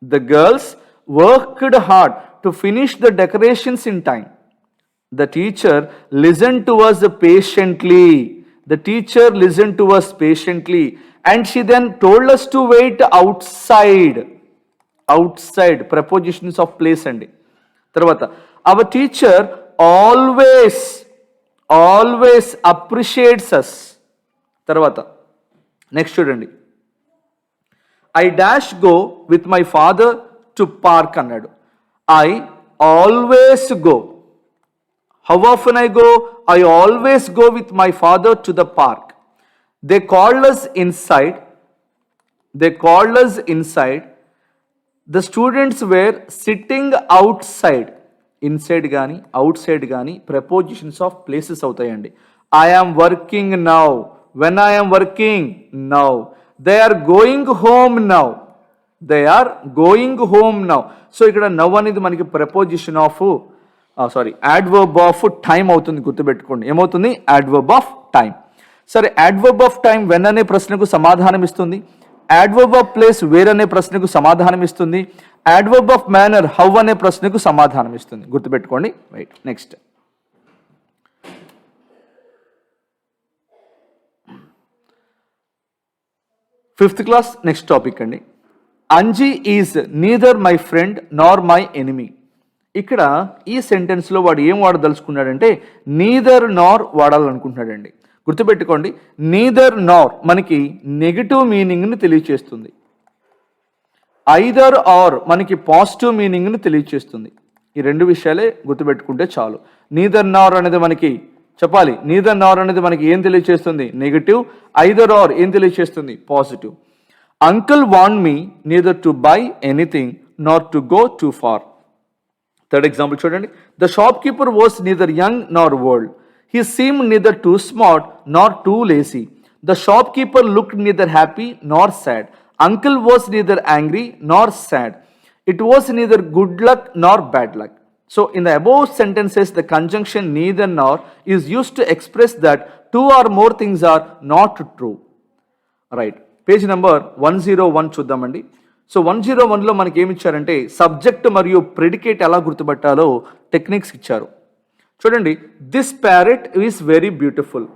The girls worked hard to finish the decorations in time. The teacher listened to us patiently. The teacher listened to us patiently, and she then told us to wait outside. Outside, prepositions of place అండి. తర్వాత our teacher always appreciates us. తర్వాత నెక్స్ట్ చూడండి, I dash go with my father to park అన్నాడు. I always go. How often I go? I always go with my father to the park. They called us inside. The students were sitting outside. Inside గాని outside గాని prepositions of places అవుతాయండి. I am working now. When I am working now. They are going home now. So ఇక్కడ నవ్ అనేది మనకి preposition of adverb of time అవుతుంది, గుర్తుపెట్టుకోండి. ఏమవుతుంది? adverb of time. సరే, adverb of time when అనే ప్రశ్నకు సమాధానం ఇస్తుంది. adverb of place where అనే ప్రశ్నకు సమాధానం ఇస్తుంది. adverb of manner how అనే ప్రశ్నకు సమాధానం ఇస్తుంది, గుర్తుపెట్టుకోండి. Right, next fifth class next topic అండి. Anji is neither my friend nor my enemy. ఇక్కడ ఈ సెంటెన్స్లో వాడు ఏం వాడదలుచుకున్నాడంటే నీదర్ నార్ వాడాలనుకుంటున్నాడండి. గుర్తుపెట్టుకోండి, నీదర్ నార్ మనకి నెగిటివ్ మీనింగ్ని తెలియచేస్తుంది. ఐదర్ ఆర్ మనకి పాజిటివ్ మీనింగ్ని తెలియచేస్తుంది. ఈ రెండు విషయాలే గుర్తుపెట్టుకుంటే చాలు. నీదర్ నార్ అనేది మనకి చెప్పాలి. నీదర్ నార్ అనేది మనకి ఏం తెలియచేస్తుంది? నెగిటివ్. ఐదర్ ఆర్ ఏం తెలియచేస్తుంది? Positive. Uncle want me neither to buy anything not to go too far. Third example చూడండి. The shopkeeper was neither young nor old. He seemed neither too smart nor too lazy. The shopkeeper looked neither happy nor sad. Uncle was neither angry nor sad. It was neither good luck nor bad luck. So in the above sentences, the conjunction neither nor is used to express that two or more things are not true. Right. Page number 101 చూద్దామండి. సో 101లో మనకి ఏమి ఇచ్చారంటే సబ్జెక్ట్ మరియు ప్రెడికేట్ ఎలా గుర్తుపట్టాలో టెక్నిక్స్ ఇచ్చారు. చూడండి, this parrot is very beautiful.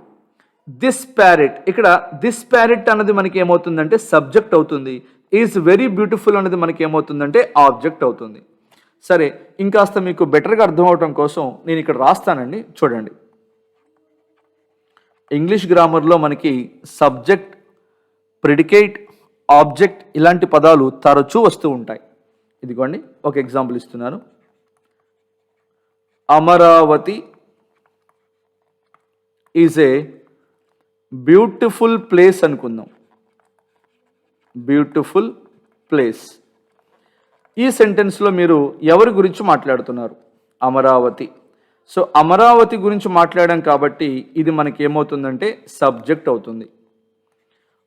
This parrot, ఇక్కడ దిస్ ప్యారెట్ అన్నది మనకి ఏమవుతుందంటే సబ్జెక్ట్ అవుతుంది. ఈజ్ వెరీ బ్యూటిఫుల్ అనేది మనకి ఏమవుతుందంటే ఆబ్జెక్ట్ అవుతుంది. సరే, ఇంకాస్త మీకు బెటర్గా అర్థం అవటం కోసం నేను ఇక్కడ రాస్తానండి. చూడండి, ఇంగ్లీష్ గ్రామర్లో మనకి సబ్జెక్ట్, ప్రెడికేట్, ఆబ్జెక్ట్ ఇలాంటి పదాలు తరచూ వస్తూ ఉంటాయి. ఇదిగోండి ఒక ఎగ్జాంపుల్ ఇస్తున్నాను. Amaravati is a beautiful place అనుకుందాం. Beautiful place. ఈ సెంటెన్స్లో మీరు ఎవరి గురించి మాట్లాడుతున్నారు? అమరావతి. సో అమరావతి గురించి మాట్లాడాం కాబట్టి ఇది మనకి ఏమవుతుందంటే సబ్జెక్ట్ అవుతుంది.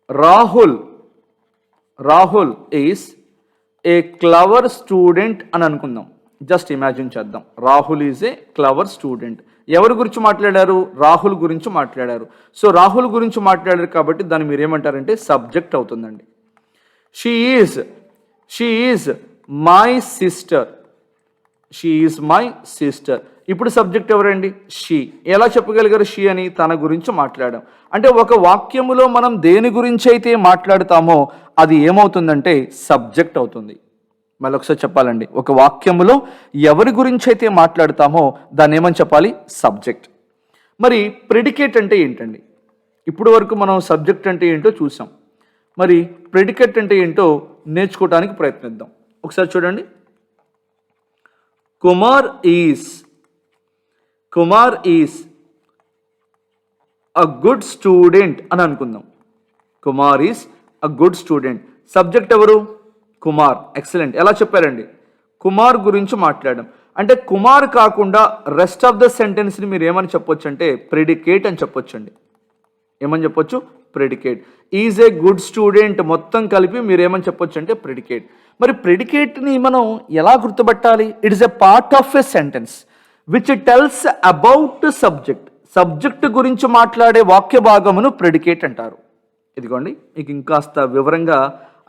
Rahul is a clever student అని అనుకుందాం. జస్ట్ ఇమాజిన్ చేద్దాం. Rahul is a clever student. ఎవరి గురించి మాట్లాడారు? రాహుల్ గురించి మాట్లాడారు. సో రాహుల్ గురించి మాట్లాడారు కాబట్టి దాన్ని మీరు ఏమంటారంటే సబ్జెక్ట్ అవుతుందండి. She is my sister. ఇప్పుడు సబ్జెక్ట్ ఎవరండి? షీ. ఎలా చెప్పగలిగారు షీ అని? తన గురించి మాట్లాడాం. అంటే ఒక వాక్యములో మనం దేని గురించి అయితే మాట్లాడతామో అది ఏమవుతుందంటే సబ్జెక్ట్ అవుతుంది. మళ్ళీ ఒకసారి చెప్పాలండి, ఒక వాక్యములో ఎవరి గురించి అయితే మాట్లాడతామో దాన్ని ఏమని చెప్పాలి? సబ్జెక్ట్. మరి ప్రెడికేట్ అంటే ఏంటండి? ఇప్పుడు వరకు మనం సబ్జెక్ట్ అంటే ఏంటో చూసాం. మరి ప్రెడికేట్ అంటే ఏంటో నేర్చుకోవడానికి ప్రయత్నిద్దాం. ఒకసారి చూడండి. Kumar is a good student అని అనుకుందాం. Kumar is a good student. Subject ఎవరు? కుమార్. ఎక్సలెంట్. ఎలా చెప్పారండి? కుమార్ గురించి మాట్లాడడం. అంటే కుమార్ కాకుండా రెస్ట్ ఆఫ్ ద సెంటెన్స్ని మీరు ఏమని చెప్పొచ్చు అంటే ప్రెడికేట్ అని చెప్పొచ్చండి. ఏమని చెప్పొచ్చు? Predicate. Is a good student మొత్తం కలిపి మీరు ఏమని చెప్పొచ్చు అంటే ప్రెడికేట్. మరి ప్రెడికేట్ని మనం ఎలా గుర్తుపట్టాలి? It is a part of a sentence which tells about subject. Subject గురించి మాట్లాడే వాక్య భాగమును ప్రెడికేట్ అంటారు. ఇదిగోండి, మీకు ఇంకాస్త వివరంగా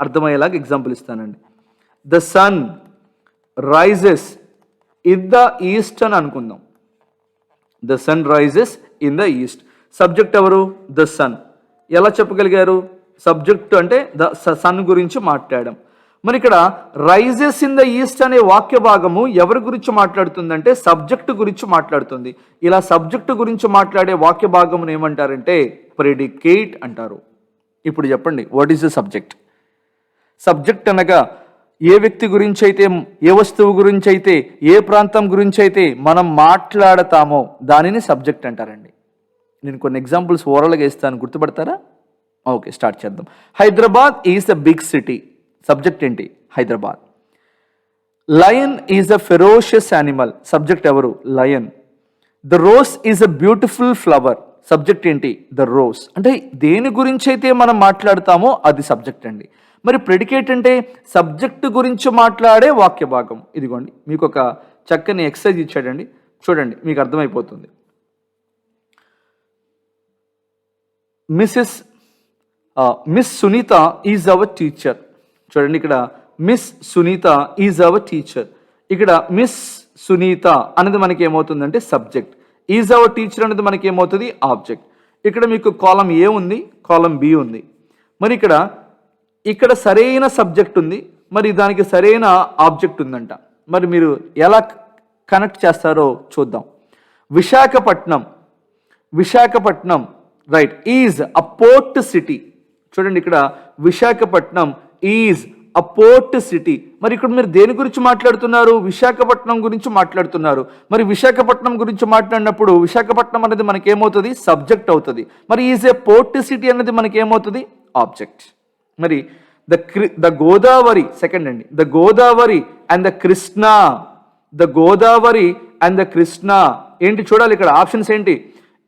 అర్థమయ్యేలాగా ఎగ్జాంపుల్ ఇస్తానండి. The sun rises in the east అని అనుకుందాం. The sun rises in the east. Subject ఎవరు? The sun. ఎలా చెప్పగలిగారు? సబ్జెక్ట్ అంటే ద సన్ గురించి మాట్లాడడం. మరి ఇక్కడ రైజెస్ ఇన్ ద ఈస్ట్ అనే వాక్య భాగము ఎవరి గురించి మాట్లాడుతుందంటే సబ్జెక్టు గురించి మాట్లాడుతుంది. ఇలా సబ్జెక్టు గురించి మాట్లాడే వాక్య భాగమును ఏమంటారంటే ప్రెడికేట్ అంటారు. ఇప్పుడు చెప్పండి, what is the subject? Subject అనగా ఏ వ్యక్తి గురించి అయితే, ఏ వస్తువు గురించి అయితే, ఏ ప్రాంతం గురించి అయితే మనం మాట్లాడతామో దానిని సబ్జెక్ట్ అంటారండి. నేను కొన్ని ఎగ్జాంపుల్స్ ఓవరాల్గా ఇస్తాను, గుర్తుపడతారా? ఓకే, స్టార్ట్ చేద్దాం. Hyderabad is a big city. Subject ఏంటి? Hyderabad. Lion is a ferocious animal. Subject ఎవరు? Lion. The rose is a beautiful flower. Subject ఏంటి? The rose. అంటే దేని గురించి అయితే మనం మాట్లాడతామో అది సబ్జెక్ట్ అండి. మరి ప్రెడికేట్ అంటే సబ్జెక్టు గురించి మాట్లాడే వాక్య భాగం. ఇదిగోండి, మీకు ఒక చక్కని ఎక్సర్సైజ్ ఇచ్చాడండి, చూడండి, మీకు అర్థమైపోతుంది. Miss Sunita is our teacher. చూడండి, ఇక్కడ miss Sunita is our teacher. ఇక్కడ మిస్ సునీత అనేది మనకి ఏమవుతుందంటే సబ్జెక్ట్. ఈజ్ అవర్ టీచర్ అనేది మనకి ఏమవుతుంది? ఆబ్జెక్ట్. ఇక్కడ మీకు కాలం ఏ ఉంది, కాలం బి ఉంది. మరి ఇక్కడ సరైన సబ్జెక్ట్ ఉంది, మరి దానికి సరైన ఆబ్జెక్ట్ ఉందంట. మరి మీరు ఎలా కనెక్ట్ చేస్తారో చూద్దాం. Visakhapatnam right is a port city. చూడండి, ఇక్కడ Visakhapatnam is a port city. మరి ఇక్కడ మీరు దేని గురించి మాట్లాడుతున్నారు? విశాఖపట్నం గురించి మాట్లాడుతున్నారు. మరి విశాఖపట్నం గురించి మాట్లాడినప్పుడు విశాఖపట్నం అనేది మనకి ఏమవుతుంది? సబ్జెక్ట్ అవుతుంది. మరి ఈజ్ ఏ పోర్ట్ సిటీ అనేది మనకి ఏమవుతుంది? ఆబ్జెక్ట్. మరి ద గోదావరి, సెకండ్ అండి, the Godavari and the Krishna. The Godavari and the Krishna ఏంటి చూడాలి, ఇక్కడ ఆప్షన్స్ ఏంటి?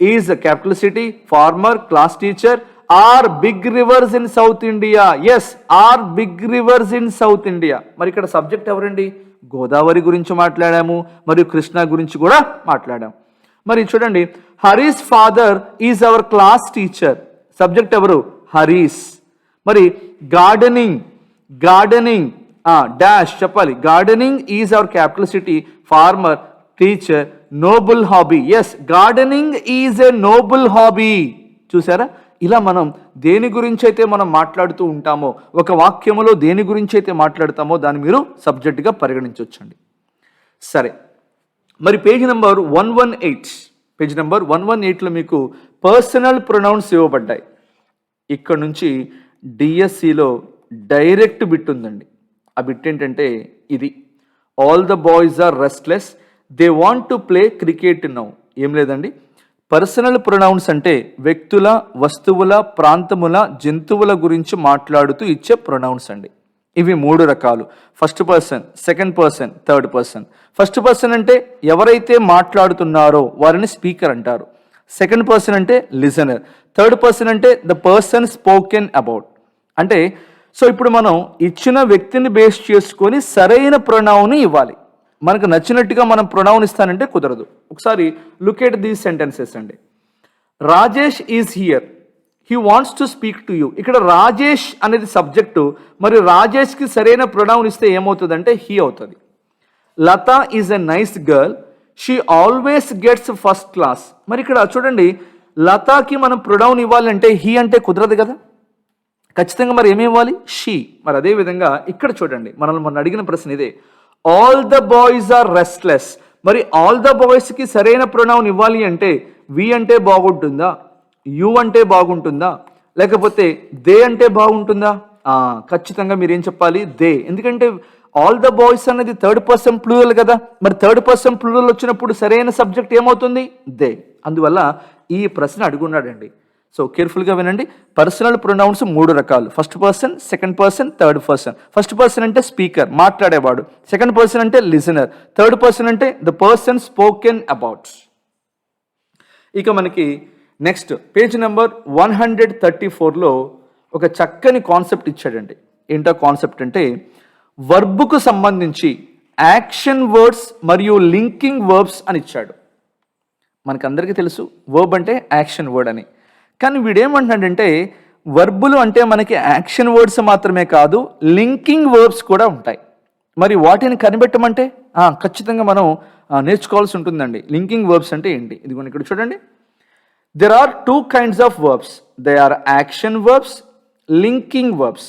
Is capital city, farmer, class teacher, are big rivers in South India. Yes, are big rivers in South India. మరి ఇక్కడ సబ్జెక్ట్ ఎవరండి? గోదావరి గురించి మాట్లాడాము, మరియు కృష్ణా గురించి కూడా మాట్లాడాము. మరి చూడండి, Hari's father is our class teacher. Subject ఎవరు? హరీస్. మరి గార్డెనింగ్ డాష్ చెప్పాలి. Gardening is our capital city, farmer, teacher, noble hobby. Yes, gardening is a noble hobby. చూసారా, ఇలా మనం దేని గురించి అయితే మనం మాట్లాడుతూ ఉంటామో, ఒక వాక్యములో దేని గురించి అయితే మాట్లాడతామో దాన్ని మీరు సబ్జెక్ట్గా పరిగణించవచ్చండి. సరే, మరి పేజ్ నెంబర్ 118లో మీకు పర్సనల్ ప్రొనౌన్స్ ఇవ్వబడ్డాయి. ఇక్కడ నుంచి డిఎస్సిలో డైరెక్ట్ బిట్ ఉందండి. ఆ బిట్ ఏంటంటే ఇది, all the boys are restless, they want to play cricket now. ఏం లేదండి, పర్సనల్ ప్రొనౌన్స్ అంటే వ్యక్తుల, వస్తువుల, ప్రాంతముల, జంతువుల గురించి మాట్లాడుతూ ఇచ్చే ప్రొనౌన్స్ అండి. ఇవి 3 రకాలు. First person, second person, third person. First person అంటే ఎవరైతే మాట్లాడుతున్నారో వారిని స్పీకర్ అంటారు. సెకండ్ పర్సన్ అంటే లిజనర్. థర్డ్ పర్సన్ అంటే ద పర్సన్ స్పోకెన్ అబౌట్. అంటే సో ఇప్పుడు మనం ఇచ్చిన వ్యక్తిని బేస్ చేసుకొని సరైన ప్రొనౌన్ ఇవ్వాలి. మనకు నచ్చినట్టుగా మనం ప్రొనౌన్ ఇస్తానంటే కుదరదు. ఒకసారి లుక్ ఎట్ దీస్ సెంటెన్సెస్ అండి. Rajesh is here, he wants to speak to you. ఇక్కడ రాజేష్ అనేది సబ్జెక్టు, మరి రాజేష్కి సరైన ప్రొనౌన్ ఇస్తే ఏమవుతుందంటే హీ అవుతుంది. Latha is a nice girl, she always gets first class. మరి ఇక్కడ చూడండి, లతాకి మనం ప్రొనౌన్ ఇవ్వాలంటే హీ అంటే కుదరదు కదా, ఖచ్చితంగా మరి ఏమి ఇవ్వాలి? షీ. మరి అదేవిధంగా ఇక్కడ చూడండి, మనం అడిగిన ప్రశ్న ఇదే, all the boys are restless. మరి ఆల్ ద బాయ్స్కి సరైన ప్రొనౌన్ ఇవ్వాలి అంటే వి అంటే బాగుంటుందా, యు అంటే బాగుంటుందా, లేకపోతే దే అంటే బాగుంటుందా? ఖచ్చితంగా మీరు ఏం చెప్పాలి? దే. ఎందుకంటే ఆల్ ద బాయ్స్ అనేది థర్డ్ పర్సన్ ప్లూరల్ కదా, మరి థర్డ్ పర్సన్ ప్లూరల్ వచ్చినప్పుడు సరైన సబ్జెక్ట్ ఏమవుతుంది? దే. అందువల్ల ఈ ప్రశ్న అడుగున్నాడండి. సో కేర్ఫుల్గా వినండి. పర్సనల్ ప్రొనౌన్స్ 3 రకాలు. First person, second person, third person. First person అంటే స్పీకర్, మాట్లాడేవాడు. సెకండ్ పర్సన్ అంటే లిజనర్. థర్డ్ పర్సన్ అంటే ద పర్సన్ స్పోకెన్ అబౌట్. ఇక మనకి నెక్స్ట్ పేజ్ నెంబర్ 134లో ఒక చక్కని కాన్సెప్ట్ ఇచ్చాడండి. ఏంటో కాన్సెప్ట్ అంటే వర్బ్కు సంబంధించి యాక్షన్ వర్డ్స్ మరియు లింకింగ్ వర్బ్స్ అని ఇచ్చాడు. మనకందరికీ తెలుసు వర్బ్ అంటే యాక్షన్ వర్డ్ అని. కానీ వీడేమంటున్నాడంటే వర్బులు అంటే మనకి యాక్షన్ వర్డ్స్ మాత్రమే కాదు, లింకింగ్ వర్బ్స్ కూడా ఉంటాయి. మరి వాటిని కనిపెట్టమంటే ఖచ్చితంగా మనం నేర్చుకోవాల్సి ఉంటుందండి. లింకింగ్ వర్బ్స్ అంటే ఏంటి? ఇదిగోండి ఇక్కడ చూడండి. There are 2 kinds of verbs. They are action verbs, linking verbs.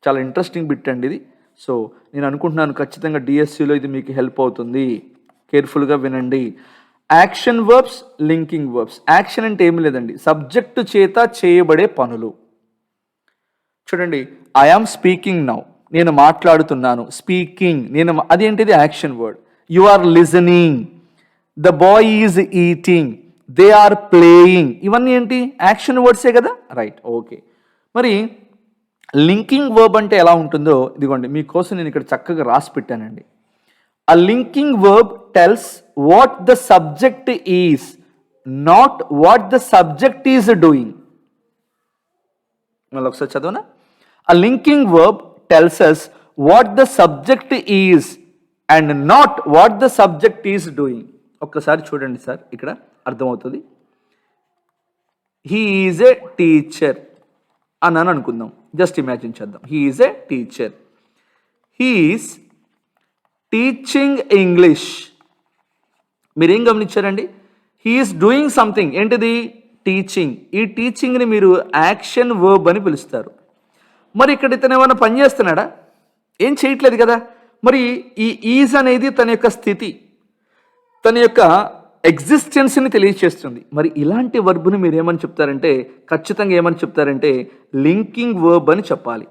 చాలా ఇంట్రెస్టింగ్ బిట్ అండి ఇది. సో నేను అనుకుంటున్నాను ఖచ్చితంగా డిఎస్సిలో ఇది మీకు హెల్ప్ అవుతుంది. కేర్ఫుల్గా వినండి. Action verbs, linking verbs. Action అంటే ఏమి లేదండి, సబ్జెక్టు చేత చేయబడే పనులు. చూడండి, ఐ ఆమ్ స్పీకింగ్ నౌ, నేను మాట్లాడుతున్నాను. స్పీకింగ్, నేను, అదేంటిది action word. You are listening, the boy is eating, they are playing, ఇవన్నీ ఏంటి? యాక్షన్ వర్డ్సే కదా. Right, okay. మరి లింకింగ్ వర్బ్ అంటే ఎలా ఉంటుందో ఇదిగోండి మీకోసం నేను ఇక్కడ చక్కగా రాసి పెట్టానండి. A linking verb tells what the subject is, not what the subject is doing. మళ్ళీ ఒకసారి చదవనా? A linking verb tells us what the subject is and not what the subject is doing. ఒక్కసారి చూడండి సార్, ఇక్కడ అర్థమవుతుంది. He is a teacher అని అనుకుందాం. జస్ట్ ఇమాజిన్ చేద్దాం. He is a teacher. He is teaching English. మీరేం గమనించారండి? He is doing something. ఏంటిది? టీచింగ్. ఈ టీచింగ్ని మీరు యాక్షన్ వర్బ్ అని పిలుస్తారు. మరి ఇక్కడ ఇతను ఏమైనా పని చేస్తున్నాడా? ఏం చేయట్లేదు కదా. మరి ఈ ఈజ్ అనేది తన యొక్క స్థితి, తన యొక్క ఎగ్జిస్టెన్స్ని తెలియచేస్తుంది. మరి ఇలాంటి వర్బ్ని మీరు ఏమని చెప్తారంటే, ఖచ్చితంగా ఏమని చెప్తారంటే లింకింగ్ వర్బ్ అని చెప్పాలి.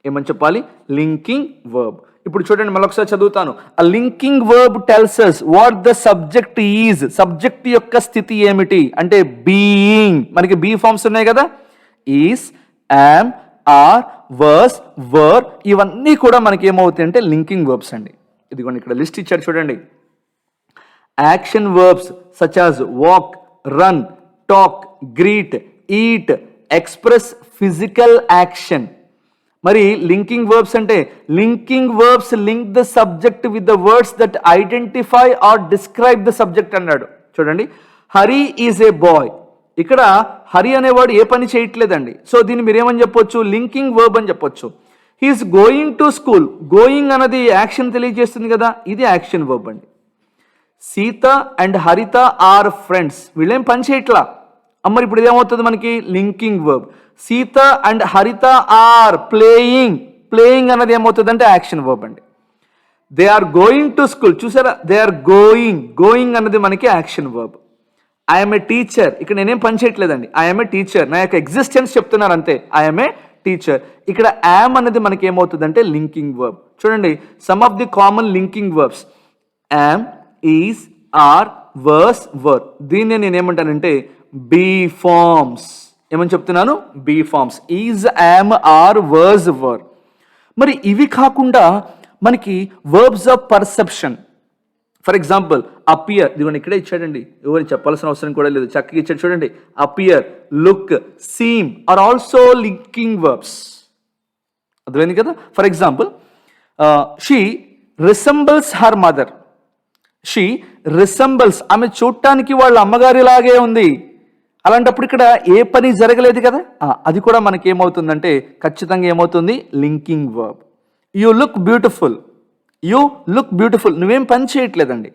ఏమని చెప్పాలి? Linking verb. ఇప్పుడు చూడండి, మళ్ళీ ఒకసారి చదువుతాను. A linking verb tells us what the subject is. Subject యొక్క స్థితి ఏమిటి అంటే బీయింగ్. మనకి బీ ఫార్మ్స్ ఉన్నాయి కదా, ఈస్, యామ్, ఆర్, వర్స్, వర్, ఇవన్నీ కూడా మనకి ఏమవుతాయి అంటే లింకింగ్ వర్బ్స్ అండి. ఇదిగోండి ఇక్కడ లిస్ట్ ఇచ్చారు చూడండి. Action verbs such as walk, run, talk, greet, eat, express physical action. మరి లింకింగ్ వర్బ్స్ అంటే linking verbs link the subject with the words that identify or describe the subject అన్నాడు. చూడండి, హరి ఈజ్ ఏ బాయ్. ఇక్కడ హరి అనేవాడు ఏ పని చేయట్లేదండి. సో దీన్ని మీరు ఏమని చెప్పొచ్చు? లింకింగ్ వర్బ్ అని చెప్పొచ్చు. He is going to school. Going అన్నది యాక్షన్ తెలియజేస్తుంది కదా, ఇది యాక్షన్ వర్బ్ అండి. Sita and Haritha are friends. వీళ్ళేం పని చేయట్లా. మరి ఇప్పుడు ఇదేమవుతుంది మనకి? Linking verb. Sita and Haritha are playing. Playing అన్నది ఏమవుతుంది అంటే యాక్షన్ వర్బ్ అండి. They are going to school. చూసారా, దే ఆర్ గోయింగ్. గోయింగ్ అన్నది మనకి action verb. I'm a teacher. ఇక్కడ నేనేం పని చేయట్లేదండి, ఐఎమ్ ఏ టీచర్. నా యొక్క ఎగ్జిస్టెన్స్ చెప్తున్నారు అంతే, ఐఎమ్ ఏ టీచర్. ఇక్కడ యామ్ అనేది మనకి ఏమవుతుంది అంటే లింకింగ్ వర్బ్. చూడండి, some of the common linking verbs am, is, are, was, were. దీన్ని నేను ఏమంటానంటే బీ ఫార్మ్స్. ఏమని చెప్తున్నాను? Be forms. Is, am, are, was, were. మరి ఇవి కాకుండా మనకి verbs of perception. For example appear. ఇదిగోండి ఇక్కడే ఇచ్చాడండి, ఎవరు చెప్పాల్సిన అవసరం కూడా లేదు, చక్కగా ఇచ్చాడు చూడండి. Appear, look, seem are also linking verbs. అర్థమైంది కదా. For example she resembles her mother. She resembles, ఆమె చూడటానికి వాళ్ళ అమ్మగారిలాగే ఉంది. అలాంటప్పుడు ఇక్కడ ఏ పని జరగలేదు కదా, అది కూడా మనకి ఏమవుతుందంటే ఖచ్చితంగా ఏమవుతుంది? Linking verb. You look beautiful. You look beautiful, నువ్వేం పని చేయట్లేదండి.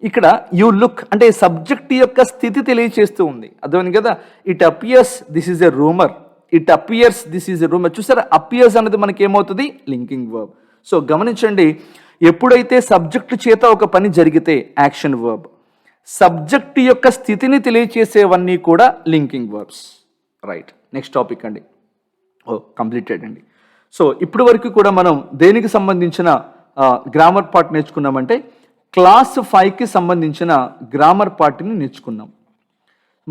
ఇక్కడ యూ లుక్ అంటే సబ్జెక్ట్ యొక్క స్థితి తెలియచేస్తూ ఉంది. అర్థమైంది కదా. It appears this is a rumour. It appears this is a rumour. చూసారా, అపియర్స్ అనేది మనకి ఏమవుతుంది? Linking verb. సో గమనించండి, ఎప్పుడైతే సబ్జెక్టు చేత ఒక పని జరిగితే యాక్షన్ వర్బ్, సబ్జెక్ట్ యొక్క స్థితిని తెలియచేసేవన్నీ కూడా linking verbs. Right, next topic అండి. కంప్లీటెడ్ అండి. సో ఇప్పటి వరకు కూడా మనం దేనికి సంబంధించిన గ్రామర్ పార్ట్ నేర్చుకున్నామంటే క్లాస్ 5కి సంబంధించిన గ్రామర్ పార్ట్ని నేర్చుకున్నాం.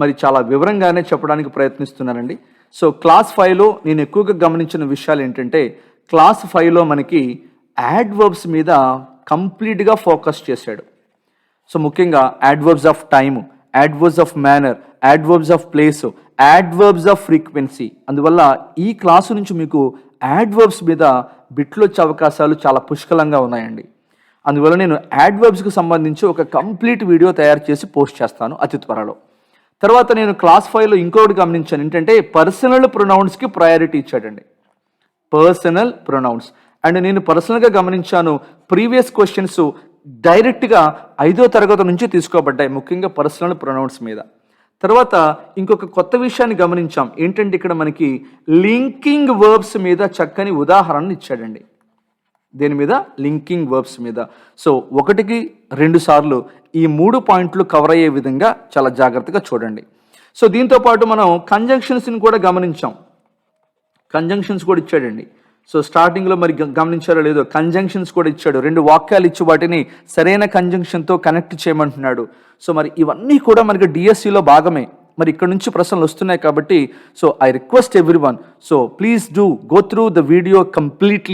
మరి చాలా వివరంగానే చెప్పడానికి ప్రయత్నిస్తున్నానండి. సో క్లాస్ 5లో నేను ఎక్కువగా గమనించిన విషయాలు ఏంటంటే, క్లాస్ 5లో మనకి యాడ్వర్బ్స్ మీద కంప్లీట్గా ఫోకస్ చేశాడు. సో ముఖ్యంగా adverbs of time, adverbs of manner, adverbs of place, adverbs off frequency. అందువల్ల ఈ క్లాసు నుంచి మీకు యాడ్వర్బ్స్ మీద బిట్లు వచ్చే అవకాశాలు చాలా పుష్కలంగా ఉన్నాయండి. అందువల్ల నేను యాడ్వర్బ్స్కి సంబంధించి ఒక కంప్లీట్ వీడియో తయారు చేసి పోస్ట్ చేస్తాను అతి త్వరలో. తర్వాత నేను క్లాస్ 5లో ఇంకొకటి గమనించాను ఏంటంటే, పర్సనల్ ప్రొనౌన్స్కి ప్రయారిటీ ఇచ్చాడండి. పర్సనల్ ప్రొనౌన్స్ అండ్ నేను పర్సనల్గా గమనించాను, ప్రీవియస్ క్వశ్చన్స్ డైరెక్ట్గా 5వ తరగతి నుంచి తీసుకోబడ్డాయి, ముఖ్యంగా పర్సనల్ ప్రొనౌన్స్ మీద. తర్వాత ఇంకొక కొత్త విషయాన్ని గమనించాం, ఏంటంటే ఇక్కడ మనకి లింకింగ్ వర్బ్స్ మీద చక్కని ఉదాహరణను ఇచ్చాడండి. దేని మీద? లింకింగ్ వర్బ్స్ మీద. సో 1కి 2 సార్లు ఈ 3 పాయింట్లు కవర్ అయ్యే విధంగా చాలా జాగ్రత్తగా చూడండి. సో దీంతో పాటు మనం కంజంక్షన్స్ని కూడా గమనించాం. కంజంక్షన్స్ కూడా ఇచ్చాడండి. సో స్టార్టింగ్లో మరి గమనించారో లేదో, కంజంక్షన్స్ కూడా ఇచ్చాడు. 2 వాక్యాలు ఇచ్చి వాటిని సరైన కంజంక్షన్తో కనెక్ట్ చేయమంటున్నాడు. సో మరి ఇవన్నీ కూడా మనకి డిఎస్సిలో భాగమే. మరి ఇక్కడ నుంచి ప్రశ్నలు వస్తున్నాయి కాబట్టి, so I request everyone, so please do go through the video completely.